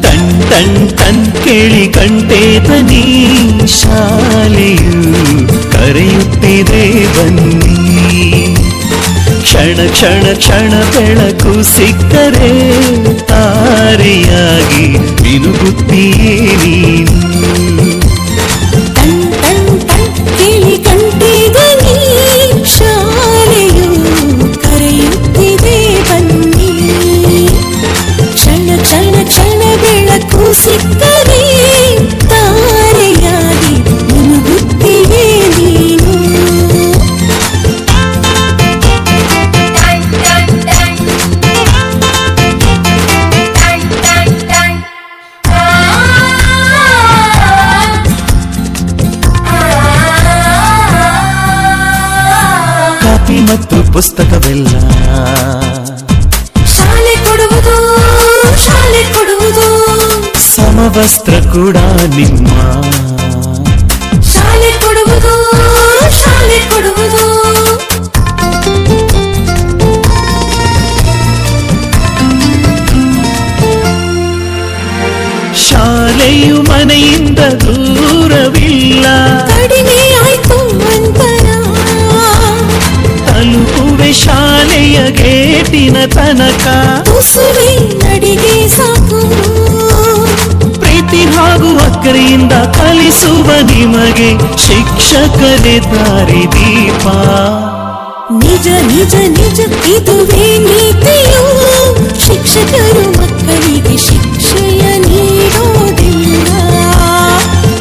Ton ton ton ಕೇಳಿ ಕಂಠೇತನಿ ಶಾಲೆಯು ಕರೆಯುತ್ತಿದೆ ಬನ್ನಿ. ಕ್ಷಣ ಕ್ಷಣ ಕ್ಷಣ ಬೆಳಕು ಸಿಕ್ಕರೆ ತಾರೆಯಾಗಿ ಮಿನುಗುತ್ತೀಯೇ ನೀನು. ಟನ್ ಟನ್ ಟನ್ ಕೇಳಿ ಕಂಠೇತನಿ ಶಾಲೆಯು ಕರೆಯುತ್ತಿದೆ ಬನ್ನಿ. ಕ್ಷಣ ಕ್ಷಣ ಕ್ಷಣ ಬೆಳಕು ಸಿಕ್ಕರೆ ತಾರೆಯಾಗಿ ಮಿನುಗುತ್ತೀಯೇ ನೀನು. ಕಾಪಿ ಮತ್ತು ಪುಸ್ತಕವೆಲ್ಲ ಶಾಲೆ ಕೊಡುವುದು ಶಾಲೆ ಕೊಡುವುದು. ಸಮವಸ್ತ್ರ ಕೂಡ ನಿಮ್ಮ ಶಾಲೆ ಕೊಡುವುದು ಶಾಲೆ ಕೊಡುವುದು. ಶಾಲೆಯು ಮನೆಯಿಂದ ದೂರವಿಲ್ಲ. ಕಡಿಮೆ ಆಯ್ತು ಅಂತರ. ತಲುಪುವೆ ಶಾಲೆಯ ಗೇಟಿನ ತನಕ. ತುಸುವೆ ನಡಿಗೆ ಸಾಕು. ಪ್ರೀತಿ ಹಾಗೂ ಅಕ್ಕರೆಯಿಂದ ಕಲಿಸುವ ನಿಮಗೆ ಶಿಕ್ಷಕರೇ ದಾರಿ ದೀಪ. ನಿಜ ನಿಜ ನಿಜ ಇದುವೇ ನೀತಿಯು. ಶಿಕ್ಷಕರು ಮಕ್ಕಳಿಗೆ ಶಿಕ್ಷೆಯ ನೀಡೋದಿಲ್ಲ.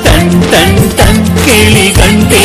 ಟನ್ ಟನ್ ಟನ್ ಕೇಳಿ ಗಂಟೆ